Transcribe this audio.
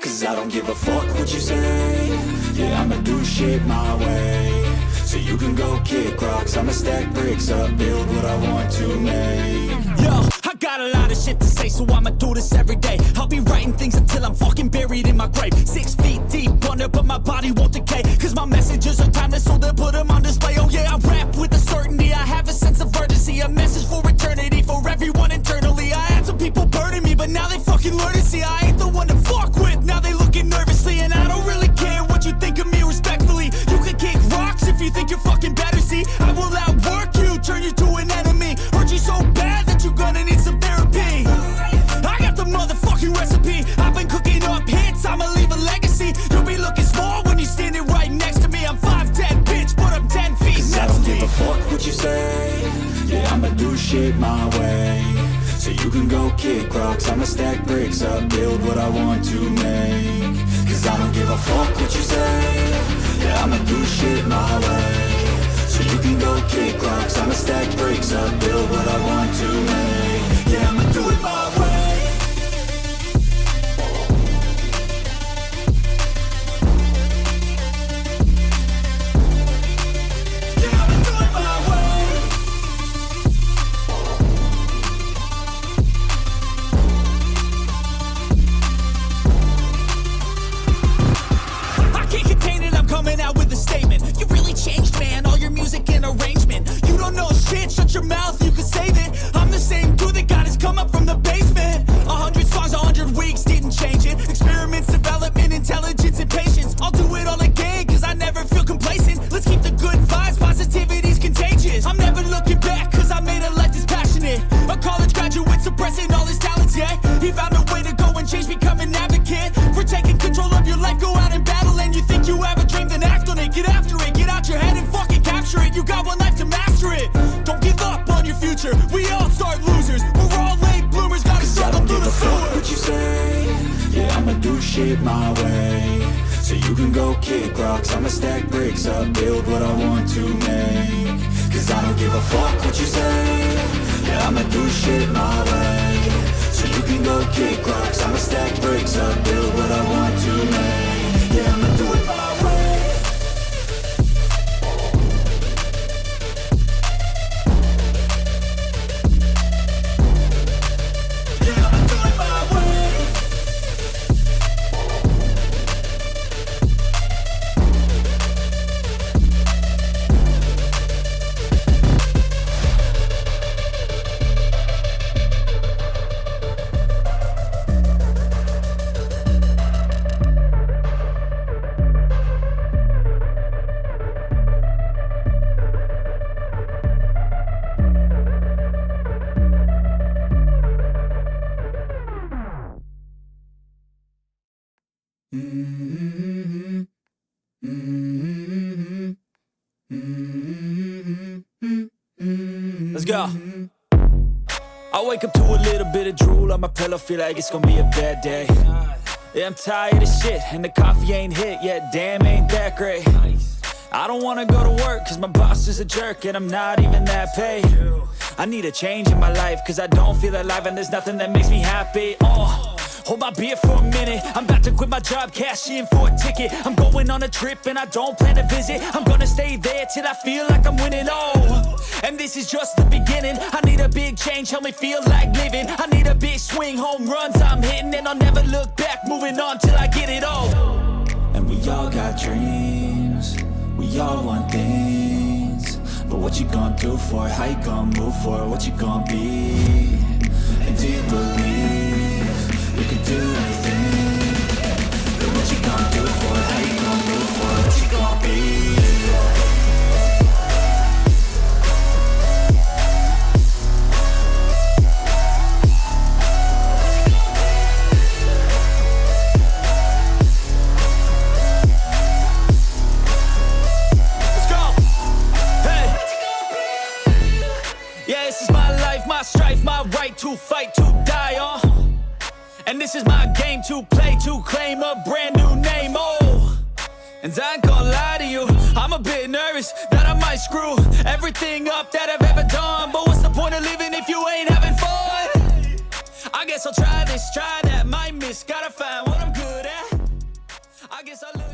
Cause I don't give a fuck what you say. Yeah, I'ma do shit my way. So you can go kick rocks, I'ma stack bricks up, build what I want to make. Yo, I got a lot of shit to say, so I'ma do this every day. I'll be writing things until I'm fucking buried in my grave. 6 feet deep under, but my body won't decay. Cause my messages are timeless, so they'll put them on display. Oh yeah, I rap with a certainty, I have a sense of urgency. A message for eternity, for everyone internally. I had some people burning me, but now they fucking learn to see I ain't the one to fuck with, now they looking nervously. And I don't really care what you think of me respectfully. You can kick rocks if you think you're fucking better, see. I will outwork you, turn you to an enemy. Hurt you so bad that you're gonna need some therapy. I got the motherfucking recipe. I've been cooking up hits, I'ma leave a legacy. You'll be looking small when you're standing right next to me. I'm 5'10", bitch, but I'm 10 feet. Cause I don't give a fuck what you say. Yeah, I'ma do shit my way. So you can go kick rocks, I'ma stack bricks up, build what I want to make. Cause I don't give a fuck what you say. Yeah, I'ma do shit my way. So you can go kick rocks, I'ma stack bricks up, build what I want to make. Yeah, I'ma do it my way. Shut your mouth, you can save it. I'm the same dude that got his come up from the basement. 100 songs, 100 weeks, didn't change it. Experiments, development, intelligence, and patience. I'll do it all again, cause I never feel complacent. Let's keep the good vibes, positivity's contagious. I'm never looking back, cause I made a life that's passionate. A college graduate suppressing all his talents, yeah. He found a way to go and change, become an advocate. For taking control of your life, go out and battle. And you think you have a dream, then act on it. Get after it, get out your head and fucking capture it. You got one life to master it. Don't give up on your future, we all start losers. We're all late bloomers, gotta struggle through the sewer. What you say? Yeah, I'ma do shit my way. So you can go kick rocks, I'ma stack bricks up, build what I want to make. Cause I don't give a fuck what you say. Yeah, I'ma do shit my way. So you can go kick rocks, I'ma stack bricks up, build what I want to make. Yeah, I'ma do it my way. Let's go. I wake up to a little bit of drool on my pillow, feel like it's gonna be a bad day. Yeah, I'm tired of shit, and the coffee ain't hit yet, damn, ain't that great. I don't wanna go to work, cause my boss is a jerk, and I'm not even that paid. I need a change in my life, cause I don't feel alive, and there's nothing that makes me happy. Hold my beer for a minute, I'm about to quit my job, cash in for a ticket. I'm going on a trip and I don't plan to visit. I'm gonna stay there till I feel like I'm winning, and this is just the beginning. I need a big change, help me feel like living. I need a big swing, home runs I'm hitting. And I'll never look back, moving on till I get it all. And we all got dreams, we all want things. But what you gonna do for it? How you gonna move for it? What you gonna be? And do you believe you can do anything? But what you gonna do for it? How you gonna move for it? What you gonna be? My strife, my right to fight, to die on. And this is my game to play, to claim a brand new name, And I ain't gonna lie to you, I'm a bit nervous that I might screw everything up that I've ever done. But what's the point of living if you ain't having fun? I guess I'll try this, try that, might miss, gotta find what I'm good at. guess I live